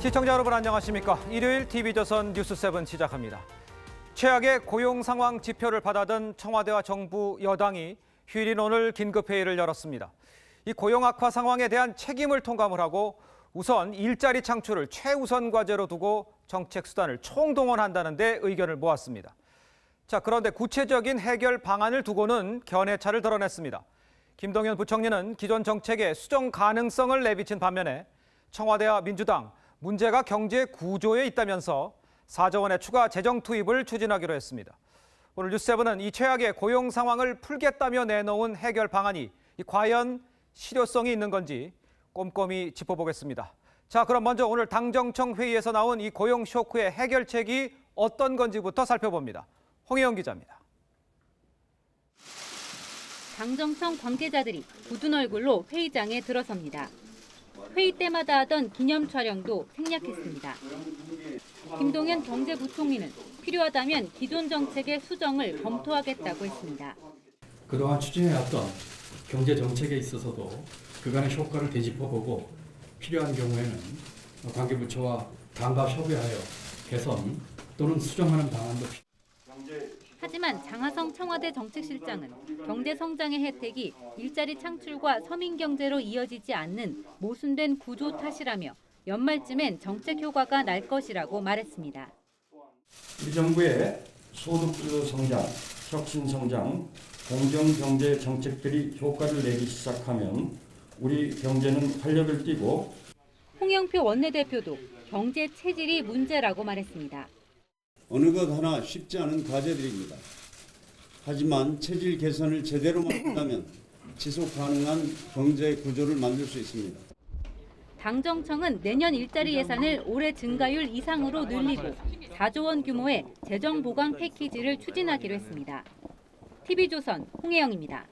시청자 여러분 안녕하십니까? 일요일 TV조선 뉴스7 시작합니다. 최악의 고용 상황 지표를 받아든 청와대와 정부 여당이 휴일인 오늘 긴급회의를 열었습니다. 이 고용 악화 상황에 대한 책임을 통감을 하고 우선 일자리 창출을 최우선 과제로 두고 정책 수단을 총동원한다는 데 의견을 모았습니다. 자, 그런데 구체적인 해결 방안을 두고는 견해차를 드러냈습니다. 김동연 부총리는 기존 정책의 수정 가능성을 내비친 반면에 청와대와 민주당, 문제가 경제 구조에 있다면서 4조 원의 추가 재정 투입을 추진하기로 했습니다. 오늘 뉴스7은 이 최악의 고용 상황을 풀겠다며 내놓은 해결 방안이 과연 실효성이 있는 건지 꼼꼼히 짚어보겠습니다. 자, 그럼 먼저 오늘 당정청 회의에서 나온 이 고용 쇼크의 해결책이 어떤 건지부터 살펴봅니다. 홍혜영 기자입니다. 당정청 관계자들이 굳은 얼굴로 회의장에 들어섭니다. 회의 때마다 하던 기념 촬영도 생략했습니다. 김동연 경제부총리는 필요하다면 기존 정책의 수정을 검토하겠다고 했습니다. 그동안 추진해왔던 경제 정책에 있어서도 그간의 효과를 되짚어보고 필요한 경우에는 관계부처와 당과 협의하여 개선 또는 수정하는 방안도 필요합니다. 하지만 장하성 청와대 정책실장은 경제 성장의 혜택이 일자리 창출과 서민 경제로 이어지지 않는 모순된 구조 탓이라며 연말쯤엔 정책 효과가 날 것이라고 말했습니다. 우리 정부의 소득주도 성장, 혁신 성장, 공정 경제 정책들이 효과를 내기 시작하면 우리 경제는 활력을 띠고 홍영표 원내대표도 경제 체질이 문제라고 말했습니다. 어느 것 하나 쉽지 않은 과제들입니다. 하지만 체질 개선을 제대로만 한다면 지속 가능한 경제 구조를 만들 수 있습니다. 당정청은 내년 일자리 예산을 올해 증가율 이상으로 늘리고 4조 원 규모의 재정 보강 패키지를 추진하기로 했습니다. TV조선 홍혜영입니다.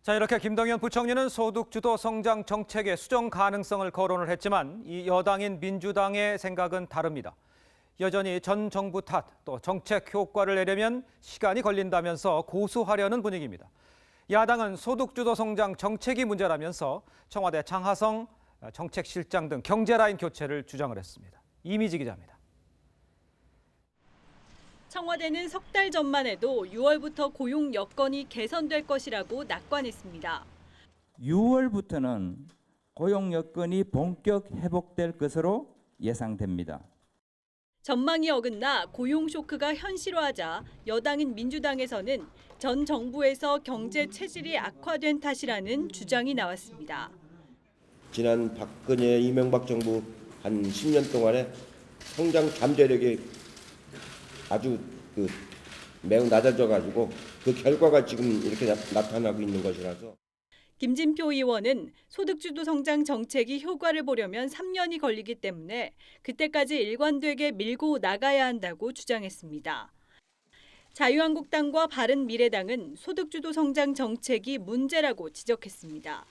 자, 이렇게 김동연 부총리는 소득주도 성장 정책의 수정 가능성을 거론을 했지만 이 여당인 민주당의 생각은 다릅니다. 여전히 전 정부 탓, 또 정책 효과를 내려면 시간이 걸린다면서 고수하려는 분위기입니다. 야당은 소득주도 성장 정책이 문제라면서 청와대 장하성 정책실장 등 경제라인 교체를 주장을 했습니다. 이미지 기자입니다. 청와대는 석 달 전만 해도 6월부터 고용 여건이 개선될 것이라고 낙관했습니다. 6월부터는 고용 여건이 본격 회복될 것으로 예상됩니다. 전망이 어긋나 고용 쇼크가 현실화하자 여당인 민주당에서는 전 정부에서 경제 체질이 악화된 탓이라는 주장이 나왔습니다. 지난 박근혜 이명박 정부 한 10년 동안에 성장 잠재력이 아주 매우 낮아져가지고 그 결과가 지금 이렇게 나타나고 있는 것이라서. 김진표 의원은 소득주도 성장 정책이 효과를 보려면 3년이 걸리기 때문에 그때까지 일관되게 밀고 나가야 한다고 주장했습니다. 자유한국당과 바른미래당은 소득주도 성장 정책이 문제라고 지적했습니다.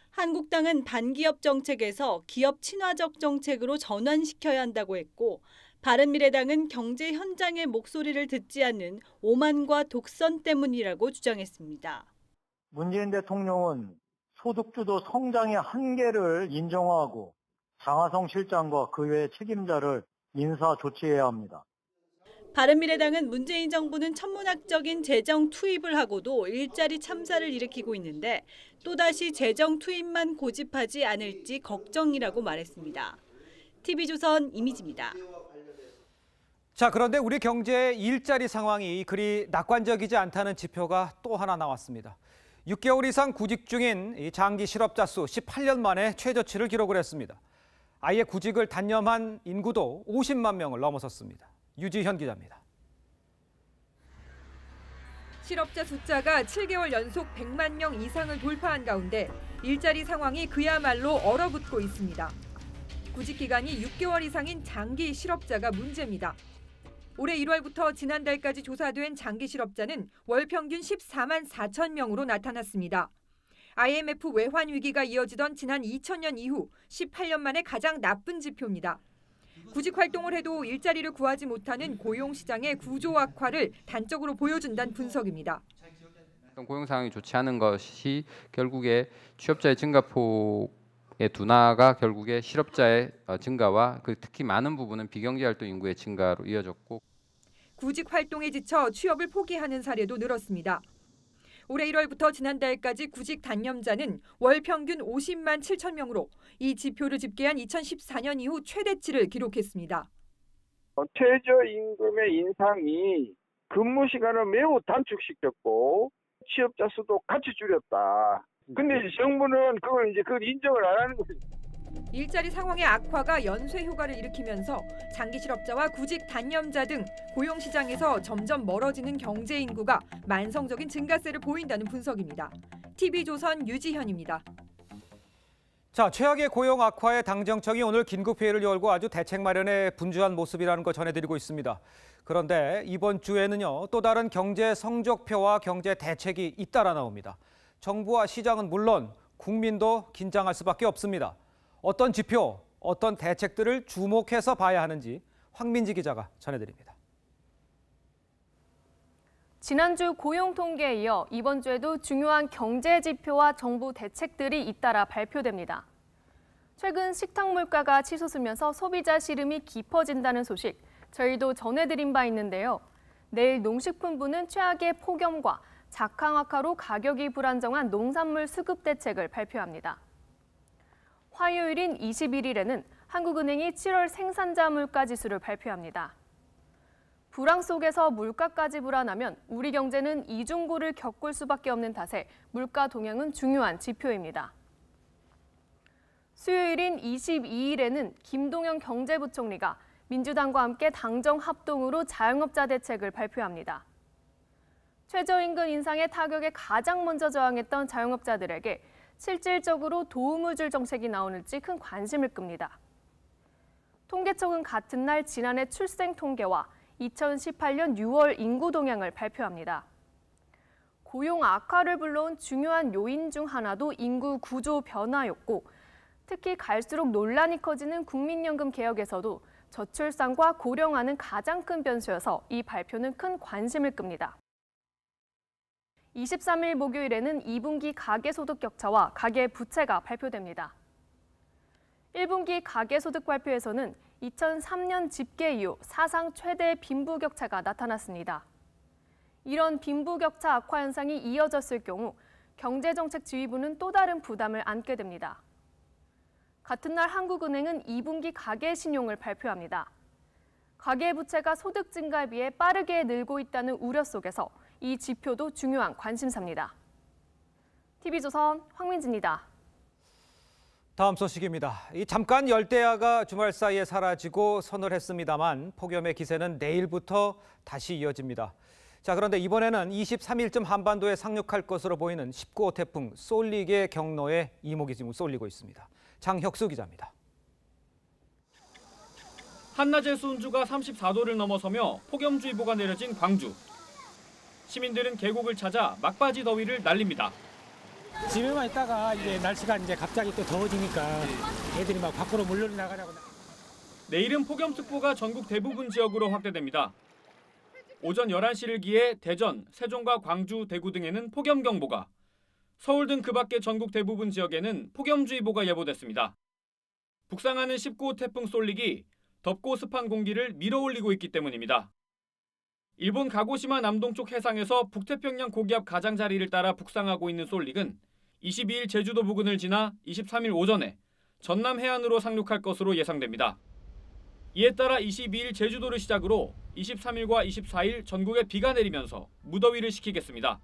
한국당은 반기업 정책에서 기업 친화적 정책으로 전환시켜야 한다고 했고 바른미래당은 경제 현장의 목소리를 듣지 않는 오만과 독선 때문이라고 주장했습니다. 문재인 대통령은 소득주도 성장의 한계를 인정하고 장하성 실장과 그 외의 책임자를 인사 조치해야 합니다. 바른미래당은 문재인 정부는 천문학적인 재정 투입을 하고도 일자리 참사를 일으키고 있는데 또다시 재정 투입만 고집하지 않을지 걱정이라고 말했습니다. TV조선 이미지입니다. 자, 그런데 우리 경제의 일자리 상황이 그리 낙관적이지 않다는 지표가 또 하나 나왔습니다. 6개월 이상 구직 중인 이 장기 실업자 수 18년 만에 최저치를 기록을 했습니다. 아예 구직을 단념한 인구도 50만 명을 넘어섰습니다. 유지현 기자입니다. 실업자 숫자가 7개월 연속 100만 명 이상을 돌파한 가운데 일자리 상황이 그야말로 얼어붙고 있습니다. 구직 기간이 6개월 이상인 장기 실업자가 문제입니다. 올해 1월부터 지난달까지 조사된 장기 실업자는 월 평균 14만 4천 명으로 나타났습니다. IMF 외환 위기가 이어지던 지난 2000년 이후 18년 만에 가장 나쁜 지표입니다. 구직 활동을 해도 일자리를 구하지 못하는 고용 시장의 구조 악화를 단적으로 보여준다는 분석입니다. 고용 상황이 좋지 않은 것이 결국에 취업자의 증가폭 둔화가 결국에 실업자의 증가와 특히 많은 부분은 비경제활동 인구의 증가로 이어졌고 구직 활동에 지쳐 취업을 포기하는 사례도 늘었습니다. 올해 1월부터 지난달까지 구직 단념자는 월 평균 50만 7천 명으로 이 지표를 집계한 2014년 이후 최대치를 기록했습니다. 최저임금의 인상이 근무 시간을 매우 단축시켰고 취업자 수도 같이 줄였다. 근데 정부는 그걸 인정을 안 하는 거죠. 일자리 상황의 악화가 연쇄 효과를 일으키면서 장기 실업자와 구직 단념자 등 고용 시장에서 점점 멀어지는 경제 인구가 만성적인 증가세를 보인다는 분석입니다. TV조선 유지현입니다. 자, 최악의 고용 악화에 당정청이 오늘 긴급회의를 열고 아주 대책 마련에 분주한 모습이라는 거 전해드리고 있습니다. 그런데 이번 주에는요, 또 다른 경제 성적표와 경제 대책이 잇따라 나옵니다. 정부와 시장은 물론 국민도 긴장할 수밖에 없습니다. 어떤 지표, 어떤 대책들을 주목해서 봐야 하는지 황민지 기자가 전해드립니다. 지난주 고용 통계에 이어 이번 주에도 중요한 경제 지표와 정부 대책들이 잇따라 발표됩니다. 최근 식탁 물가가 치솟으면서 소비자 시름이 깊어진다는 소식 저희도 전해드린 바 있는데요. 내일 농식품부는 최악의 폭염과 작황악화로 가격이 불안정한 농산물 수급 대책을 발표합니다. 화요일인 21일에는 한국은행이 7월 생산자 물가 지수를 발표합니다. 불황 속에서 물가까지 불안하면 우리 경제는 이중고를 겪을 수밖에 없는 탓에 물가 동향은 중요한 지표입니다. 수요일인 22일에는 김동연 경제부총리가 민주당과 함께 당정 합동으로 자영업자 대책을 발표합니다. 최저임금 인상의 타격에 가장 먼저 저항했던 자영업자들에게 실질적으로 도움을 줄 정책이 나오는지 큰 관심을 끕니다. 통계청은 같은 날 지난해 출생 통계와 2018년 6월 인구 동향을 발표합니다. 고용 악화를 불러온 중요한 요인 중 하나도 인구 구조 변화였고 특히 갈수록 논란이 커지는 국민연금 개혁에서도 저출산과 고령화는 가장 큰 변수여서 이 발표는 큰 관심을 끕니다. 23일 목요일에는 2분기 가계소득 격차와 가계부채가 발표됩니다. 1분기 가계소득 발표에서는 2003년 집계 이후 사상 최대 빈부격차가 나타났습니다. 이런 빈부격차 악화 현상이 이어졌을 경우 경제정책지휘부는 또 다른 부담을 안게 됩니다. 같은 날 한국은행은 2분기 가계신용을 발표합니다. 가계부채가 소득 증가에 비해 빠르게 늘고 있다는 우려 속에서 이 지표도 중요한 관심사입니다. TV조선 황민지입니다. 다음 소식입니다. 잠깐 열대야가 주말 사이에 사라지고 서늘했습니다만 폭염의 기세는 내일부터 다시 이어집니다. 자, 그런데 이번에는 23일쯤 한반도에 상륙할 것으로 보이는 19호 태풍 쏠릭의 경로에 이목이 지금 쏠리고 있습니다. 장혁수 기자입니다. 한낮에 수온주가 34도를 넘어서며 폭염주의보가 내려진 광주. 시민들은 계곡을 찾아 막바지 더위를 날립니다. 집에만 있다가 이제 날씨가 이제 갑자기 또 더워지니까 애들이 막 밖으로 물놀이 나가자고. 내일은 폭염특보가 전국 대부분 지역으로 확대됩니다. 오전 11시를 기해 대전, 세종과 광주, 대구 등에는 폭염경보가, 서울 등 그 밖의 전국 대부분 지역에는 폭염주의보가 예보됐습니다. 북상하는 19호 태풍 쏠릭이 덥고 습한 공기를 밀어올리고 있기 때문입니다. 일본 가고시마 남동쪽 해상에서 북태평양 고기압 가장자리를 따라 북상하고 있는 쏠릭은 22일 제주도 부근을 지나 23일 오전에 전남 해안으로 상륙할 것으로 예상됩니다. 이에 따라 22일 제주도를 시작으로 23일과 24일 전국에 비가 내리면서 무더위를 식히겠습니다.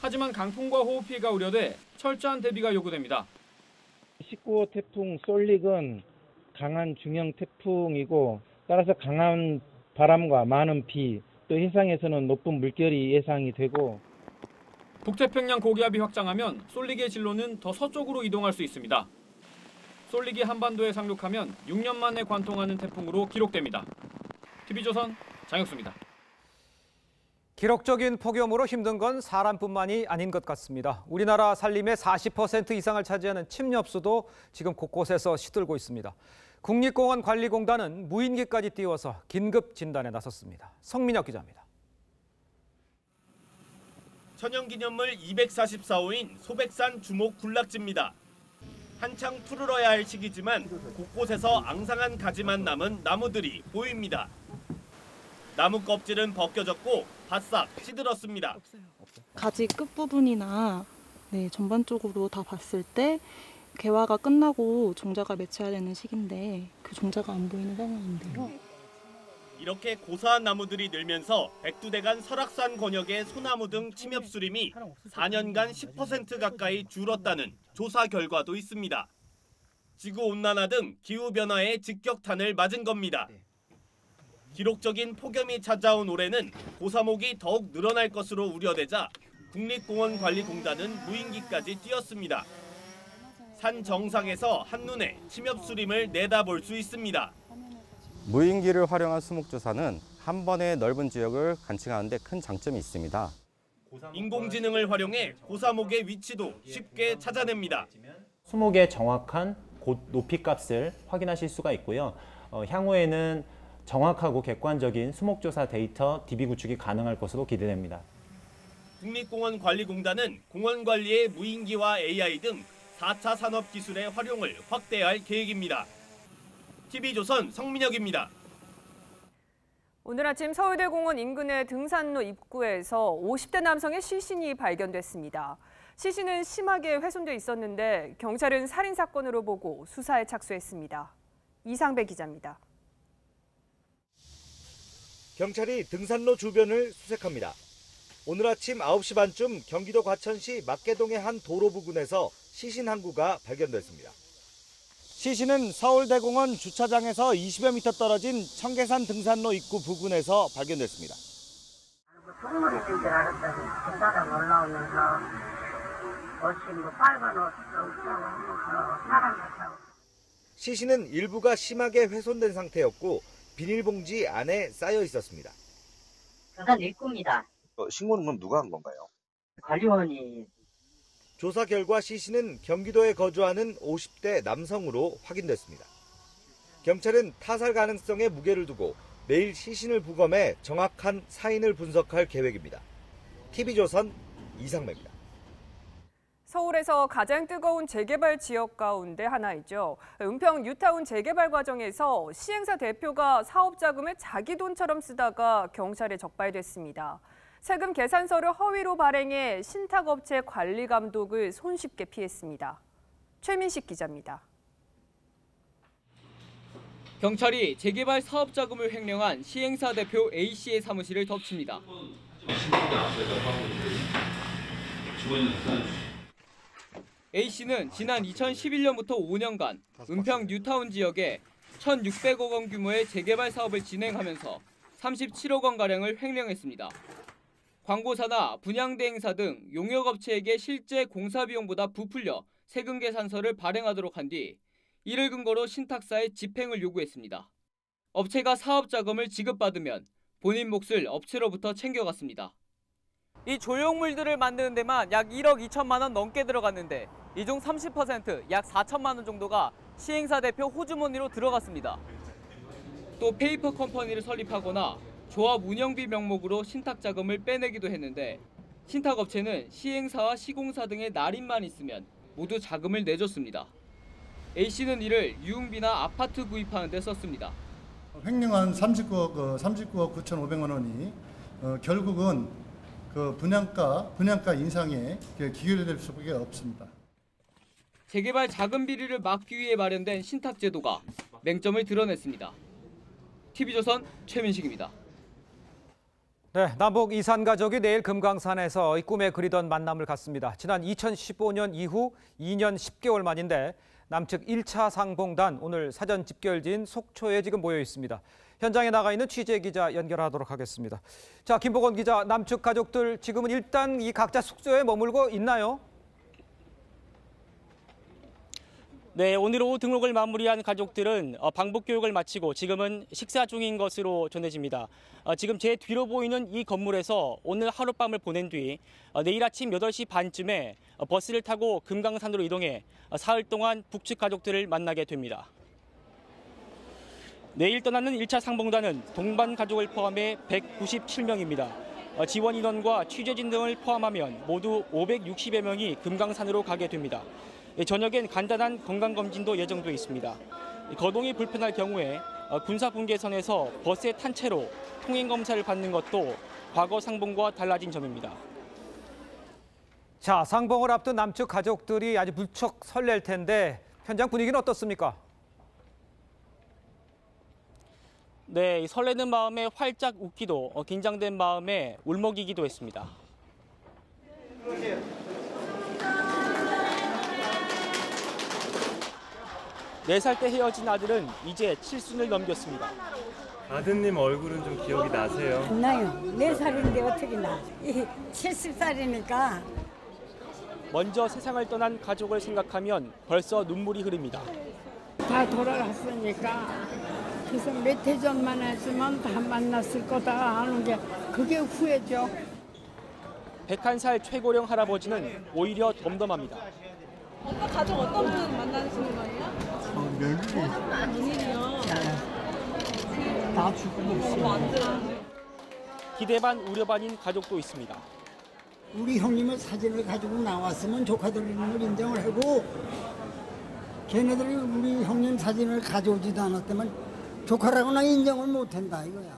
하지만 강풍과 호우 피해가 우려돼 철저한 대비가 요구됩니다. 19호 태풍 쏠릭은 강한 중형 태풍이고 따라서 강한 바람과 많은 비, 또 해상에서는 높은 물결이 예상이 되고 북태평양 고기압이 확장하면 쏠릭의 진로는 더 서쪽으로 이동할 수 있습니다. 쏠릭이 한반도에 상륙하면 6년 만에 관통하는 태풍으로 기록됩니다. TV조선 장혁수입니다. 기록적인 폭염으로 힘든 건 사람뿐만이 아닌 것 같습니다. 우리나라 산림의 40% 이상을 차지하는 침엽수도 지금 곳곳에서 시들고 있습니다. 국립공원관리공단은 무인기까지 띄워서 긴급 진단에 나섰습니다. 성민혁 기자입니다. 천연기념물 244호인 소백산 주목 군락지입니다. 한창 푸르러야 할 시기지만 곳곳에서 앙상한 가지만 남은 나무들이 보입니다. 나무 껍질은 벗겨졌고 바싹 시들었습니다. 가지 끝부분이나 전반적으로 다 봤을 때 개화가 끝나고 종자가 맺혀야 되는 시기인데 그 종자가 안 보이는 상황인데요. 이렇게 고사한 나무들이 늘면서 백두대간 설악산 권역의 소나무 등 침엽수림이 4년간 10% 가까이 줄었다는 조사 결과도 있습니다. 지구온난화 등 기후변화의 직격탄을 맞은 겁니다. 기록적인 폭염이 찾아온 올해는 고사목이 더욱 늘어날 것으로 우려되자 국립공원관리공단은 무인기까지 띄웠습니다. 산 정상에서 한눈에 침엽수림을 내다볼 수 있습니다. 무인기를 활용한 수목조사는 한 번에 넓은 지역을 관측하는 데 큰 장점이 있습니다. 인공지능을 활용해 고사목의 위치도 쉽게 찾아냅니다. 수목의 정확한 높이값을 확인하실 수가 있고요. 향후에는 정확하고 객관적인 수목조사 데이터 DB 구축이 가능할 것으로 기대됩니다. 국립공원관리공단은 공원관리의 무인기와 AI 등 4차 산업기술의 활용을 확대할 계획입니다. TV조선 성민혁입니다. 오늘 아침 서울대공원 인근의 등산로 입구에서 50대 남성의 시신이 발견됐습니다. 시신은 심하게 훼손돼 있었는데 경찰은 살인 사건으로 보고 수사에 착수했습니다. 이상배 기자입니다. 경찰이 등산로 주변을 수색합니다. 오늘 아침 9시 반쯤 경기도 과천시 막계동의 한 도로 부근에서 시신 한 구가 발견됐습니다. 시신은 서울대공원 주차장에서 20여 미터 떨어진 청계산 등산로 입구 부근에서 발견됐습니다. 동물이 있는 줄 알았더니 계단에 올라오면서 옷이 빨간 옷 입고 사람 같다고. 시신은 일부가 심하게 훼손된 상태였고 비닐봉지 안에 쌓여 있었습니다. 등산 입구입니다. 신고는 그럼 누가 한 건가요? 관리원이. 조사 결과 시신은 경기도에 거주하는 50대 남성으로 확인됐습니다. 경찰은 타살 가능성에 무게를 두고 내일 시신을 부검해 정확한 사인을 분석할 계획입니다. TV조선 이상배입니다. 서울에서 가장 뜨거운 재개발 지역 가운데 하나이죠. 은평 뉴타운 재개발 과정에서 시행사 대표가 사업 자금을 자기 돈처럼 쓰다가 경찰에 적발됐습니다. 세금 계산서를 허위로 발행해 신탁업체 관리 감독을 손쉽게 피했습니다. 최민식 기자입니다. 경찰이 재개발 사업 자금을 횡령한 시행사 대표 A씨의 사무실을 덮칩니다. A씨는 지난 2011년부터 5년간 은평 뉴타운 지역에 1,600억 원 규모의 재개발 사업을 진행하면서 37억 원가량을 횡령했습니다. 광고사나 분양대행사 등 용역업체에게 실제 공사비용보다 부풀려 세금 계산서를 발행하도록 한 뒤 이를 근거로 신탁사에 집행을 요구했습니다. 업체가 사업 자금을 지급받으면 본인 몫을 업체로부터 챙겨갔습니다. 이 조형물들을 만드는 데만 약 1억 2천만 원 넘게 들어갔는데 이 중 30% 약 4천만 원 정도가 시행사 대표 호주머니로 들어갔습니다. 또 페이퍼 컴퍼니를 설립하거나 조합 운영비 명목으로 신탁 자금을 빼내기도 했는데 신탁업체는 시행사와 시공사 등의 날인만 있으면 모두 자금을 내줬습니다. A씨는 이를 유흥비나 아파트 구입하는 데 썼습니다. 횡령한 39억 9,500만 원이 결국은 그 분양가 인상에 기여될 수밖에 없습니다. 재개발 자금 비리를 막기 위해 마련된 신탁 제도가 맹점을 드러냈습니다. TV조선 최민식입니다. 네, 남북 이산 가족이 내일 금강산에서 꿈에 그리던 만남을 갖습니다. 지난 2015년 이후 2년 10개월 만인데 남측 1차 상봉단 오늘 사전 집결지인 속초에 지금 모여 있습니다. 현장에 나가 있는 취재기자 연결하도록 하겠습니다. 자, 김보건 기자, 남측 가족들 지금은 일단 이 각자 숙소에 머물고 있나요? 네, 오늘 오후 등록을 마무리한 가족들은 방북 교육을 마치고 지금은 식사 중인 것으로 전해집니다. 지금 제 뒤로 보이는 이 건물에서 오늘 하룻밤을 보낸 뒤 내일 아침 8시 반쯤에 버스를 타고 금강산으로 이동해 사흘 동안 북측 가족들을 만나게 됩니다. 내일 떠나는 1차 상봉단은 동반 가족을 포함해 197명입니다. 지원 인원과 취재진 등을 포함하면 모두 560여 명이 금강산으로 가게 됩니다. 저녁엔 간단한 건강검진도 예정돼 있습니다. 거동이 불편할 경우에 군사분계선에서 버스에 탄 채로 통행검사를 받는 것도 과거 상봉과 달라진 점입니다. 자, 상봉을 앞둔 남측 가족들이 아주 무척 설렐 텐데 현장 분위기는 어떻습니까? 네, 설레는 마음에 활짝 웃기도 긴장된 마음에 울먹이기도 했습니다. 4살 때 헤어진 아들은 이제 7순을 넘겼습니다. 아드님 얼굴은 좀 기억이 나세요? 안 나요. 4살인데 어떻게 나. 70살이니까. 먼저 세상을 떠난 가족을 생각하면 벌써 눈물이 흐릅니다. 다 돌아갔으니까 그래서 몇 해 전만 했으면 다 만났을 거다 하는 게 그게 후회죠. 101살 최고령 할아버지는 오히려 덤덤합니다. 오빠 가족 어떤 분 만나시는 거예요? 며느리. 누님이요? 다 죽고 있어요. 기대 반 우려 반인 가족도 있습니다. 우리 형님의 사진을 가지고 나왔으면 조카들 이름을 인정을 하고 걔네들이 우리 형님 사진을 가져오지도 않았다면 조카라고는 인정을 못한다 이거야.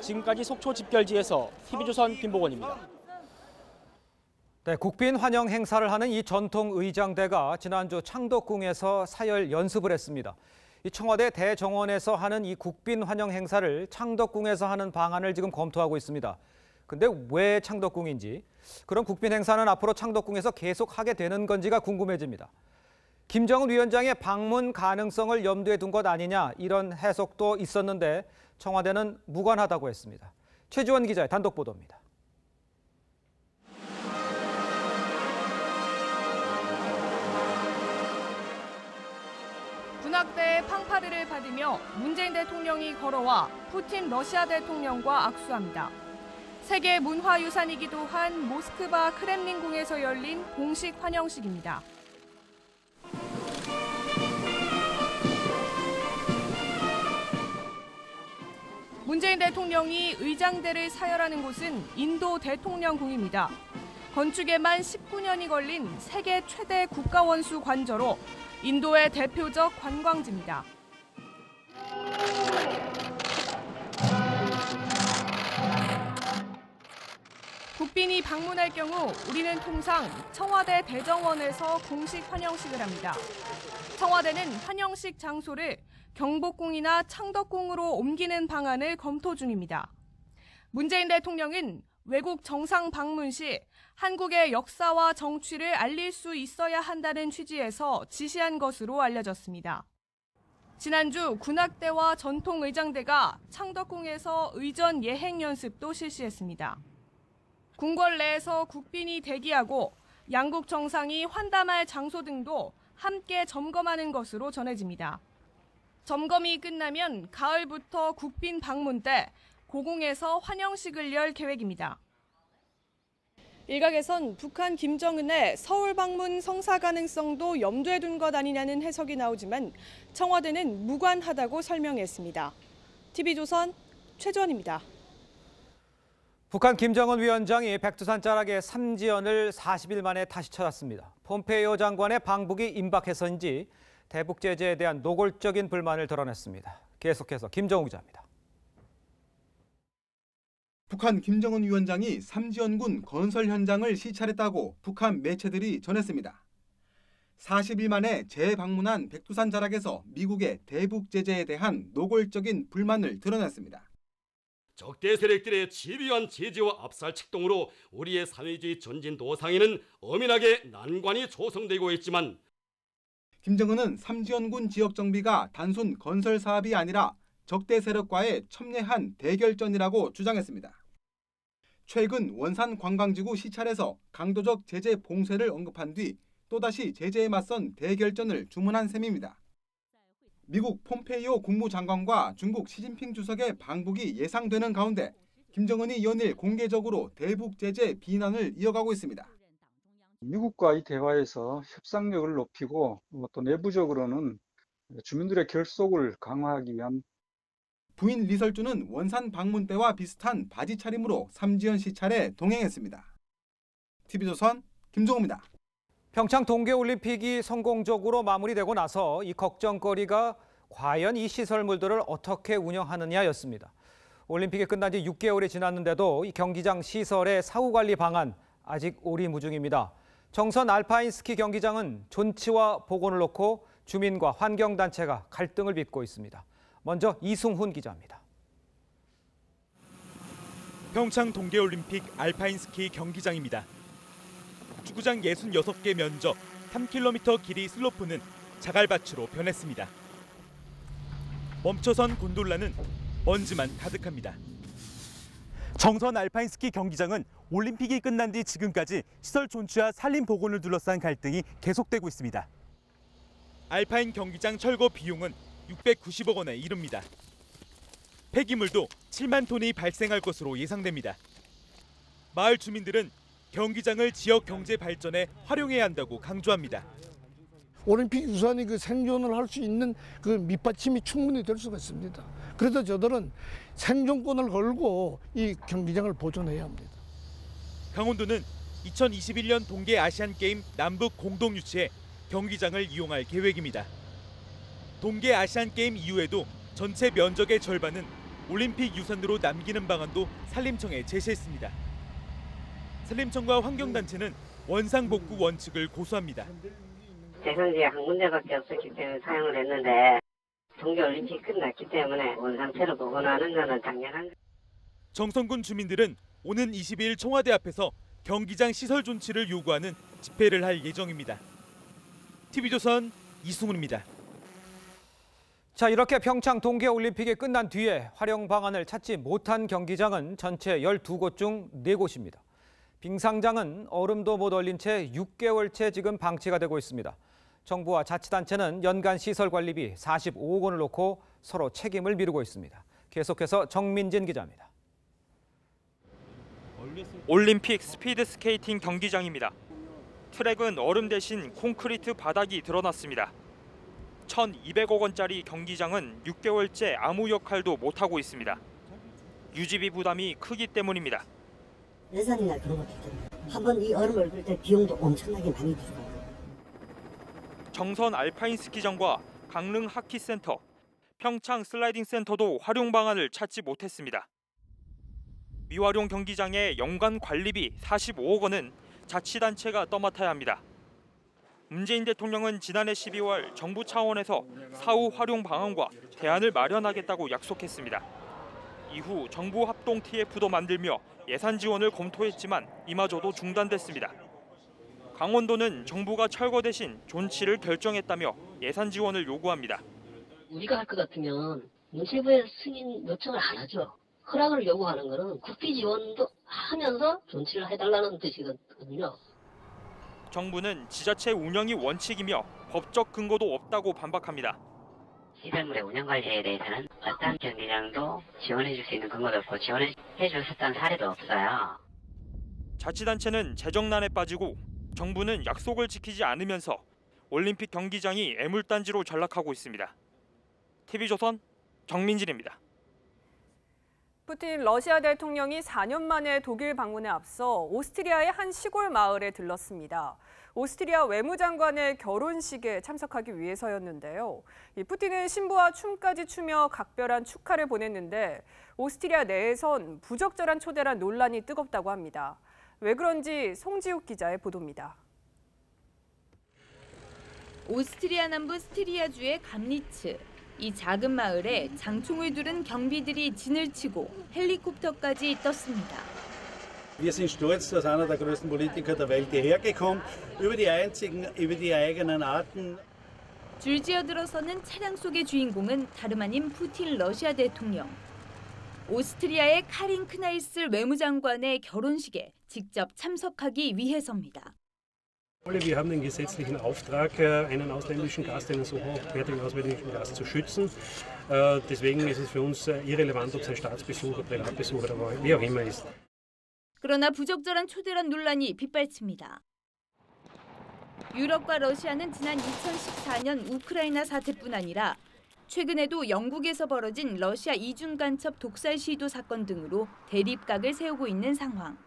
지금까지 속초 집결지에서 TV조선 김보건입니다. 네, 국빈 환영 행사를 하는 이 전통 의장대가 지난주 창덕궁에서 사열 연습을 했습니다. 이 청와대 대정원에서 하는 이 국빈 환영 행사를 창덕궁에서 하는 방안을 지금 검토하고 있습니다. 근데 왜 창덕궁인지, 그럼 국빈 행사는 앞으로 창덕궁에서 계속 하게 되는 건지가 궁금해집니다. 김정은 위원장의 방문 가능성을 염두에 둔 것 아니냐, 이런 해석도 있었는데 청와대는 무관하다고 했습니다. 최지원 기자의 단독 보도입니다. 군악대의 팡파르를 받으며 문재인 대통령이 걸어와 푸틴 러시아 대통령과 악수합니다. 세계 문화유산이기도 한 모스크바 크렘린궁에서 열린 공식 환영식입니다. 문재인 대통령이 의장대를 사열하는 곳은 인도 대통령궁입니다. 건축에만 19년이 걸린 세계 최대 국가원수 관저로 인도의 대표적 관광지입니다. 국빈이 방문할 경우 우리는 통상 청와대 대정원에서 공식 환영식을 합니다. 청와대는 환영식 장소를 경복궁이나 창덕궁으로 옮기는 방안을 검토 중입니다. 문재인 대통령은 외국 정상 방문 시 한국의 역사와 정취를 알릴 수 있어야 한다는 취지에서 지시한 것으로 알려졌습니다. 지난주 군악대와 전통의장대가 창덕궁에서 의전 예행 연습도 실시했습니다. 궁궐 내에서 국빈이 대기하고 양국 정상이 환담할 장소 등도 함께 점검하는 것으로 전해집니다. 점검이 끝나면 가을부터 국빈 방문 때 고궁에서 환영식을 열 계획입니다. 일각에선 북한 김정은의 서울 방문 성사 가능성도 염두에 둔 것 아니냐는 해석이 나오지만 청와대는 무관하다고 설명했습니다. TV조선 최지원입니다. 북한 김정은 위원장이 백두산 자락의 삼지연을 40일 만에 다시 찾았습니다. 폼페이오 장관의 방북이 임박해서인지 대북 제재에 대한 노골적인 불만을 드러냈습니다. 계속해서 김정우 기자입니다. 북한 김정은 위원장이 삼지연군 건설 현장을 시찰했다고 북한 매체들이 전했습니다. 40일 만에 재방문한 백두산 자락에서 미국의 대북 제재에 대한 노골적인 불만을 드러냈습니다. 적대 세력들의 집요한 제재와 압살 책동으로 우리의 사회주의 전진 도상에는 엄연하게 난관이 조성되고 있지만 김정은은 삼지연군 지역 정비가 단순 건설 사업이 아니라 적대 세력과의 첨예한 대결전이라고 주장했습니다. 최근 원산 관광지구 시찰에서 강도적 제재 봉쇄를 언급한 뒤 또다시 제재에 맞선 대결전을 주문한 셈입니다. 미국 폼페이오 국무장관과 중국 시진핑 주석의 방북이 예상되는 가운데 김정은이 연일 공개적으로 대북 제재 비난을 이어가고 있습니다. 미국과의 대화에서 협상력을 높이고 또 내부적으로는 주민들의 결속을 강화하기 위한 부인 리설주는 원산 방문 때와 비슷한 바지 차림으로 삼지연 시찰에 동행했습니다. TV조선 김종우입니다. 평창 동계올림픽이 성공적으로 마무리되고 나서 이 걱정거리가 과연 이 시설물들을 어떻게 운영하느냐였습니다. 올림픽이 끝난 지 6개월이 지났는데도 이 경기장 시설의 사후관리 방안 아직 오리무중입니다. 정선 알파인 스키 경기장은 존치와 복원을 놓고 주민과 환경단체가 갈등을 빚고 있습니다. 먼저 이승훈 기자입니다. 평창 동계올림픽 알파인 스키 경기장입니다. 축구장 66개 면적 3km 길이 슬로프는 자갈밭으로 변했습니다. 멈춰선 곤돌라는 먼지만 가득합니다. 정선 알파인 스키 경기장은 올림픽이 끝난 뒤 지금까지 시설 존치와 산림 복원을 둘러싼 갈등이 계속되고 있습니다. 알파인 경기장 철거 비용은 690억 원에 이릅니다. 폐기물도 7만 톤이 발생할 것으로 예상됩니다. 마을 주민들은 경기장을 지역 경제 발전에 활용해야 한다고 강조합니다. 올림픽 유산이 생존을 할 수 있는 밑받침이 충분히 될 수가 있습니다. 그래서 저들은 생존권을 걸고 이 경기장을 보존해야 합니다. 강원도는 2021년 동계 아시안게임 남북 공동 유치에 경기장을 이용할 계획입니다. 동계 아시안게임 이후에도 전체 면적의 절반은 올림픽 유산으로 남기는 방안도 산림청에 제시했습니다. 산림청과 환경단체는 원상복구 원칙을 고수합니다. 재선지에 한 군데밖에 없었기 때문에 사용을 했는데 동계올림픽이 끝났기 때문에 원상태로 복원하는 것은 당연한. 정선군 주민들은 오는 22일 청와대 앞에서 경기장 시설 존치를 요구하는 집회를 할 예정입니다. TV조선 이승훈입니다. 자, 이렇게 평창 동계올림픽이 끝난 뒤에 활용 방안을 찾지 못한 경기장은 전체 12곳 중 4곳입니다. 빙상장은 얼음도 못 얼린 채 6개월째 지금 방치가 되고 있습니다. 정부와 자치단체는 연간 시설관리비 45억 원을 놓고 서로 책임을 미루고 있습니다. 계속해서 정민진 기자입니다. 올림픽 스피드 스케이팅 경기장입니다. 트랙은 얼음 대신 콘크리트 바닥이 드러났습니다. 1,200억 원짜리 경기장은 6개월째 아무 역할도 못하고 있습니다. 유지비 부담이 크기 때문입니다. 예산이나 그런 것들 때문에 한번 이 얼음을 끓일 때 비용도 엄청나게 많이 들어가요. 정선 알파인 스키장과 강릉 하키센터, 평창 슬라이딩 센터도 활용 방안을 찾지 못했습니다. 미활용 경기장의 연간 관리비 45억 원은 자치단체가 떠맡아야 합니다. 문재인 대통령은 지난해 12월 정부 차원에서 사후 활용 방안과 대안을 마련하겠다고 약속했습니다. 이후 정부 합동 TF도 만들며 예산 지원을 검토했지만 이마저도 중단됐습니다. 강원도는 정부가 철거 대신 존치를 결정했다며 예산 지원을 요구합니다. 우리가 할 것 같으면 문체부에 승인 요청을 안 하죠. 허락을 요구하는 것은 국비 지원도 하면서 존치를 해달라는 뜻이거든요. 정부는 지자체 운영이 원칙이며 법적 근거도 없다고 반박합니다. 시설물의 운영 관리에 대해서는 어떤 경기장도 지원해 줄 수 있는 근거도 없고 지원해 줬었던 사례도 없어요. 자치단체는 재정난에 빠지고 정부는 약속을 지키지 않으면서 올림픽 경기장이 애물단지로 전락하고 있습니다. TV조선 정민진입니다. 푸틴 러시아 대통령이 4년 만에 독일 방문에 앞서 오스트리아의 한 시골 마을에 들렀습니다. 오스트리아 외무장관의 결혼식에 참석하기 위해서였는데요. 푸틴은 신부와 춤까지 추며 각별한 축하를 보냈는데 오스트리아 내에선 부적절한 초대란 논란이 뜨겁다고 합니다. 왜 그런지 송지욱 기자의 보도입니다. 오스트리아 남부 스티리아주의 감리츠. 이 작은 마을에 장총을 두른 경비들이 진을 치고 헬리콥터까지 떴습니다. Wir sind stolz, dass einer der größten Politiker der Welt hierher gekommen, über die eigenen Arten. 줄지어 들어서는 차량 속의 주인공은 다름 아닌 푸틴 러시아 대통령. 오스트리아의 카린 크나이슬 외무장관의 결혼식에 직접 참석하기 위해서입니다. Wir haben den gesetzlichen Auftrag, einen ausländischen Gast, einen so hochwertigen ausländischen Gast zu schützen. Deswegen ist es für uns irrelevant, ob es ein Staatsbesuch, ein Privatbesuch oder wie auch immer ist. 그러나 부적절한 초대란 논란이 빗발칩니다. 유럽과 러시아는 지난 2014년 우크라이나 사태뿐 아니라 최근에도 영국에서 벌어진 러시아 이중 간첩 독살 시도 사건 등으로 대립각을 세우고 있는 상황.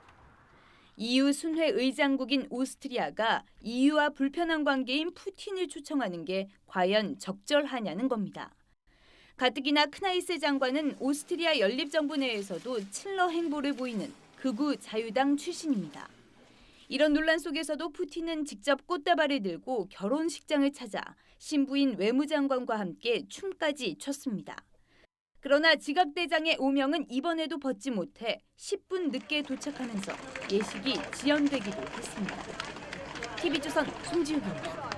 EU 순회 의장국인 오스트리아가 EU와 불편한 관계인 푸틴을 초청하는 게 과연 적절하냐는 겁니다. 가뜩이나 크나이스 장관은 오스트리아 연립정부 내에서도 칠러 행보를 보이는 극우 자유당 출신입니다. 이런 논란 속에서도 푸틴은 직접 꽃다발을 들고 결혼식장을 찾아 신부인 외무장관과 함께 춤까지 췄습니다. 그러나 지각대장의 오명은 이번에도 벗지 못해 10분 늦게 도착하면서 예식이 지연되기도 했습니다. TV조선 송지욱입니다.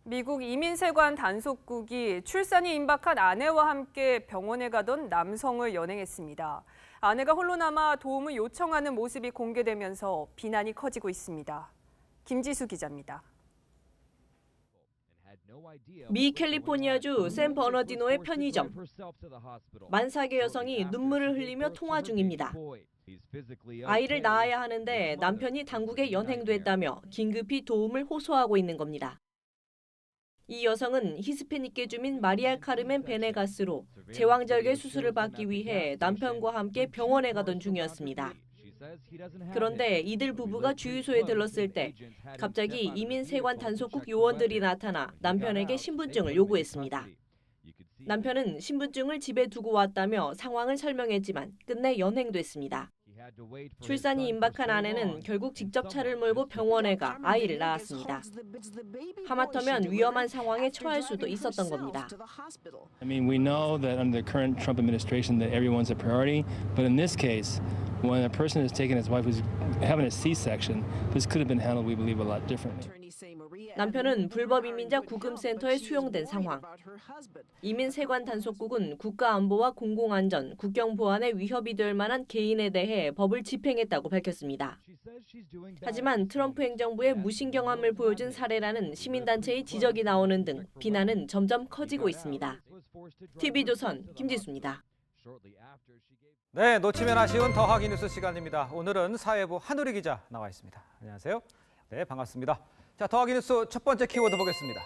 미국 이민세관 단속국이 출산이 임박한 아내와 함께 병원에 가던 남성을 연행했습니다. 아내가 홀로 남아 도움을 요청하는 모습이 공개되면서 비난이 커지고 있습니다. 김지수 기자입니다. 미 캘리포니아주 샌 버너디노의 편의점. 만삭의 여성이 눈물을 흘리며 통화 중입니다. 아이를 낳아야 하는데 남편이 당국에 연행됐다며 긴급히 도움을 호소하고 있는 겁니다. 이 여성은 히스패닉계 주민 마리아 카르멘 베네가스로 제왕절개 수술을 받기 위해 남편과 함께 병원에 가던 중이었습니다. 그런데 이들 부부가 주유소에 들렀을 때 갑자기 이민세관 단속국 요원들이 나타나 남편에게 신분증을 요구했습니다. 남편은 신분증을 집에 두고 왔다며 상황을 설명했지만 끝내 연행됐습니다. 출산이 임박한 아내는 결국 직접 차를 몰고 병원에 가 아이를 낳았습니다. 하마터면 위험한 상황에 처할 수도 있었던 겁니다. I mean, we know that under the current Trump administration that everyone's a priority, but in this case, when a person has taken his wife who's having a C-section, this could have been handled, we believe, a lot differently. 남편은 불법 이민자 구금센터에 수용된 상황. 이민세관 단속국은 국가안보와 공공안전, 국경보안에 위협이 될 만한 개인에 대해 법을 집행했다고 밝혔습니다. 하지만 트럼프 행정부의 무신경함을 보여준 사례라는 시민단체의 지적이 나오는 등 비난은 점점 커지고 있습니다. TV조선 김지수입니다. 네, 놓치면 아쉬운 더하기 뉴스 시간입니다. 오늘은 사회부 한우리 기자 나와 있습니다. 안녕하세요. 네, 반갑습니다. 자, 더하기 뉴스 첫 번째 키워드 보겠습니다.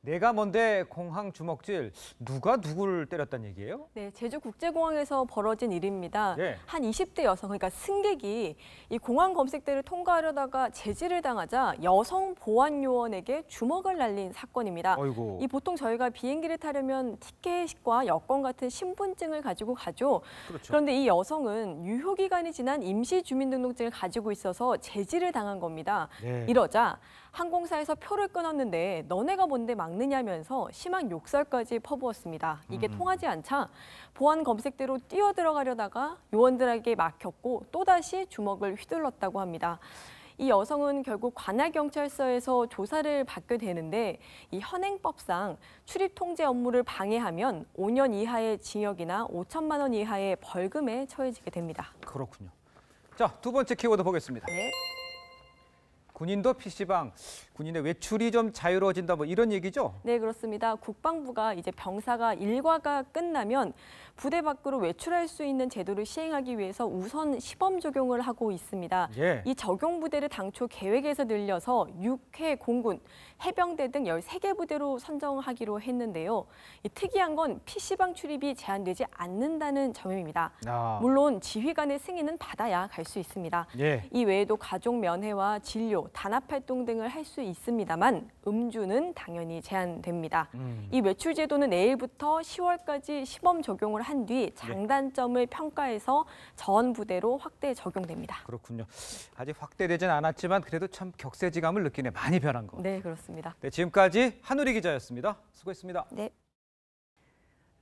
내가 뭔데 공항 주먹질, 누가 누구를 때렸단 얘기예요? 네, 제주국제공항에서 벌어진 일입니다. 네. 한 20대 여성, 그러니까 승객이 이 공항 검색대를 통과하려다가 제지를 당하자 여성 보안 요원에게 주먹을 날린 사건입니다. 어이구. 이 보통 저희가 비행기를 타려면 티켓과 여권 같은 신분증을 가지고 가죠. 그렇죠. 그런데 이 여성은 유효기간이 지난 임시주민등록증을 가지고 있어서 제지를 당한 겁니다. 네. 이러자 항공사에서 표를 끊었는데 너네가 뭔데 막느냐면서 심한 욕설까지 퍼부었습니다. 이게 통하지 않자 보안 검색대로 뛰어들어가려다가 요원들에게 막혔고 또다시 주먹을 휘둘렀다고 합니다. 이 여성은 결국 관할경찰서에서 조사를 받게 되는데 이 현행법상 출입 통제 업무를 방해하면 5년 이하의 징역이나 5천만 원 이하의 벌금에 처해지게 됩니다. 그렇군요. 자, 두 번째 키워드 보겠습니다. 네. 군인도 PC방, 군인의 외출이 좀 자유로워진다 뭐 이런 얘기죠? 네, 그렇습니다. 국방부가 이제 병사가 일과가 끝나면 부대 밖으로 외출할 수 있는 제도를 시행하기 위해서 우선 시범 적용을 하고 있습니다. 예. 이 적용 부대를 당초 계획에서 늘려서 6회 공군, 해병대 등 13개 부대로 선정하기로 했는데요. 이 특이한 건 PC방 출입이 제한되지 않는다는 점입니다. 물론 지휘관의 승인은 받아야 갈 수 있습니다. 예. 이 외에도 가족 면회와 진료, 단합활동 등을 할 수 있습니다만 음주는 당연히 제한됩니다. 이 외출 제도는 내일부터 10월까지 시범 적용을 한 뒤 장단점을 평가해서 전 부대로 확대 적용됩니다. 그렇군요. 아직 확대되진 않았지만 그래도 참 격세지감을 느끼네. 많이 변한 거. 네, 그렇습니다. 네, 지금까지 한우리 기자였습니다. 수고했습니다. 네.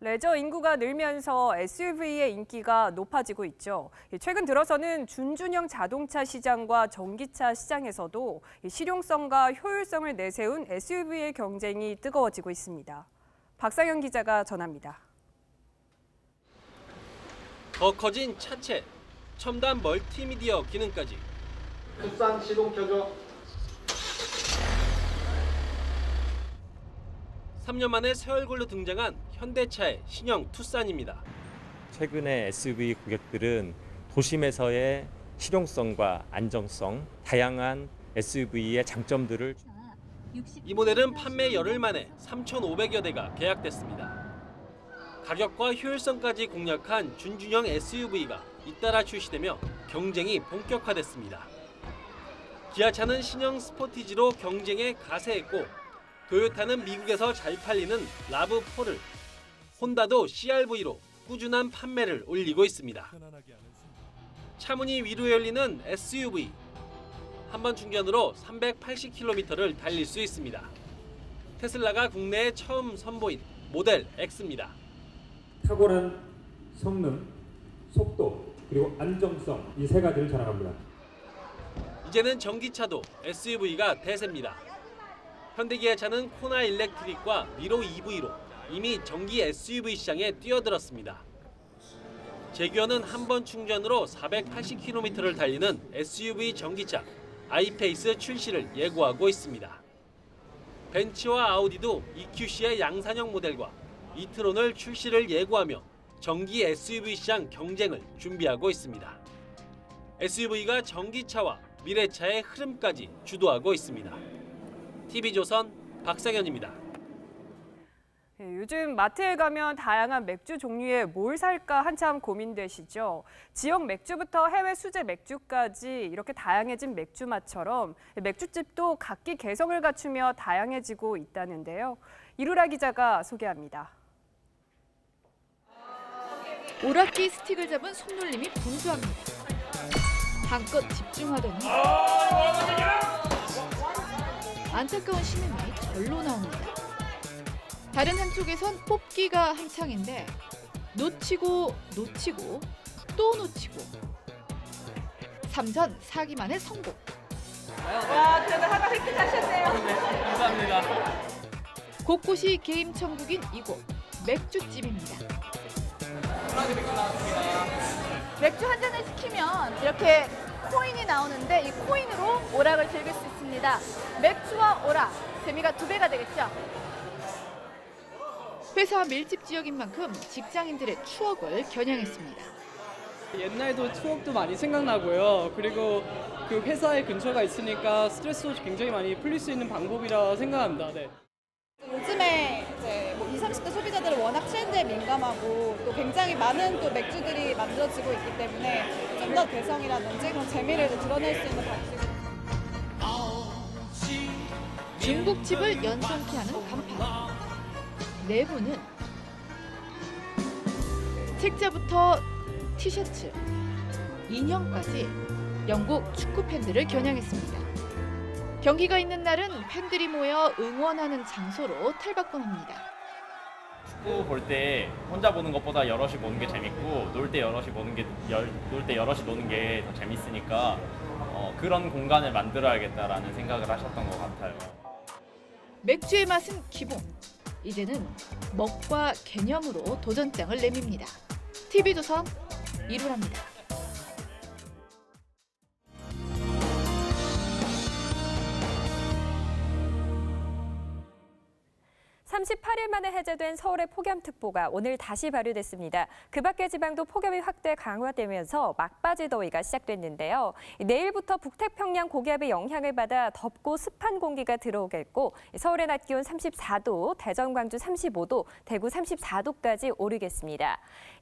레저 인구가 늘면서 SUV의 인기가 높아지고 있죠. 최근 들어서는 준준형 자동차 시장과 전기차 시장에서도 실용성과 효율성을 내세운 SUV의 경쟁이 뜨거워지고 있습니다. 박상현 기자가 전합니다. 더 커진 차체, 첨단 멀티미디어 기능까지. 투싼 시동 켜줘. 3년 만에 새 얼굴로 등장한 현대차의 신형 투싼입니다. 최근에 SUV 고객들은 도심에서의 실용성과 안정성, 다양한 SUV의 장점들을 이 모델은 판매 열흘 만에 3,500여 대가 계약됐습니다. 가격과 효율성까지 공략한 준준형 SUV가 잇따라 출시되며 경쟁이 본격화됐습니다. 기아차는 신형 스포티지로 경쟁에 가세했고 도요타는 미국에서 잘 팔리는 라브4를, 혼다도 CR-V로 꾸준한 판매를 올리고 있습니다. 차문이 위로 열리는 SUV, 한번 충전으로 380km를 달릴 수 있습니다. 테슬라가 국내에 처음 선보인 모델 X입니다. 탁월한 성능, 속도, 그리고 안정성 이 세 가지를 자랑합니다. 이제는 전기차도 SUV가 대세입니다. 현대기아차는 코나 일렉트릭과 미로 EV로 이미 전기 SUV 시장에 뛰어들었습니다. 제규어는 한 번 충전으로 480km를 달리는 SUV 전기차 아이페이스 출시를 예고하고 있습니다. 벤츠와 아우디도 EQC의 양산형 모델과 이트론을 출시를 예고하며 전기 SUV 시장 경쟁을 준비하고 있습니다. SUV가 전기차와 미래차의 흐름까지 주도하고 있습니다. TV조선 박상현입니다. 요즘 마트에 가면 다양한 맥주 종류에 뭘 살까 한참 고민되시죠. 지역 맥주부터 해외 수제 맥주까지 이렇게 다양해진 맥주 맛처럼 맥주집도 각기 개성을 갖추며 다양해지고 있다는데요. 이루라 기자가 소개합니다. 오락기 스틱을 잡은 손놀림이 분주합니다. 한껏 집중하더니 안타까운 시민이 절로 나옵니다. 다른 한쪽에선 뽑기가 한창인데 놓치고 또 놓치고 3전 4기 만에 성공. 와, 그래도 하나 획득하셨네요. 네, 감사합니다. 곳곳이 게임 천국인 이곳 맥주집입니다. 맥주 한 잔을 시키면 이렇게 코인이 나오는데 이 코인으로 오락을 즐길 수 있습니다. 맥주와 오락, 재미가 2배가 되겠죠? 회사 밀집 지역인 만큼 직장인들의 추억을 겨냥했습니다. 옛날도 추억도 많이 생각나고요. 그리고 그 회사의 근처가 있으니까 스트레스도 굉장히 많이 풀릴 수 있는 방법이라 생각합니다. 네. 요즘에 이제 뭐 20, 30대 소비자들은 워낙 트렌드에 민감하고 또 굉장히 많은 또 맥주들이 만들어지고 있기 때문에 좀 더 개성이라든지 그런 재미를 드러낼 수 있는 방식. 중국집을 연상케 하는 간판. 내부는 책자부터 티셔츠, 인형까지 영국 축구 팬들을 겨냥했습니다. 경기가 있는 날은 팬들이 모여 응원하는 장소로 탈바꿈합니다. 축구 볼 때 혼자 보는 것보다 여럿이 보는 게 재밌고 놀 때 여럿이 노는 게 더 재밌으니까 그런 공간을 만들어야겠다라는 생각을 하셨던 것 같아요. 맥주의 맛은 기본. 이제는 먹과 개념으로 도전장을 내밉니다. TV조선 이루라입니다. 38일 만에 해제된 서울의 폭염특보가 오늘 다시 발효됐습니다. 그 밖의 지방도 폭염이 확대 강화되면서 막바지 더위가 시작됐는데요. 내일부터 북태평양 고기압의 영향을 받아 덥고 습한 공기가 들어오겠고 서울의 낮 기온 34도, 대전, 광주 35도, 대구 34도까지 오르겠습니다.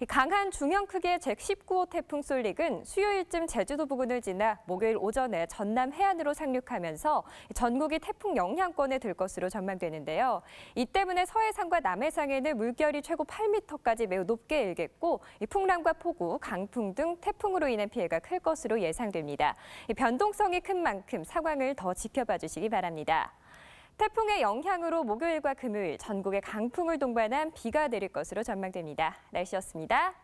강한 중형 크기의 제19호 태풍 쏠릭은 수요일쯤 제주도 부근을 지나 목요일 오전에 전남 해안으로 상륙하면서 전국이 태풍 영향권에 들 것으로 전망되는데요. 이 때문에 서해상과 남해상에는 물결이 최고 8m까지 매우 높게 일겠고 풍랑과 폭우, 강풍 등 태풍으로 인한 피해가 클 것으로 예상됩니다. 변동성이 큰 만큼 상황을 더 지켜봐 주시기 바랍니다. 태풍의 영향으로 목요일과 금요일 전국에 강풍을 동반한 비가 내릴 것으로 전망됩니다. 날씨였습니다.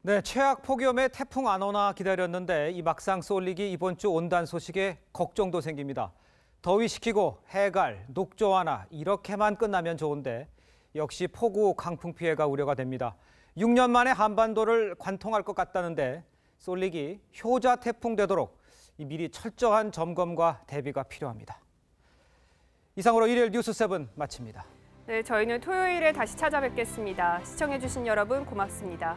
네, 최악 폭염에 태풍 안 오나 기다렸는데 이 막상 쏠릭이 이번 주 온다는 소식에 걱정도 생깁니다. 더위 식히고 해갈, 녹조 완화 이렇게만 끝나면 좋은데 역시 폭우, 강풍 피해가 우려가 됩니다. 6년 만에 한반도를 관통할 것 같다는데 쏠릭이 효자 태풍 되도록 미리 철저한 점검과 대비가 필요합니다. 이상으로 일요일 뉴스7 마칩니다. 네, 저희는 토요일에 다시 찾아뵙겠습니다. 시청해주신 여러분 고맙습니다.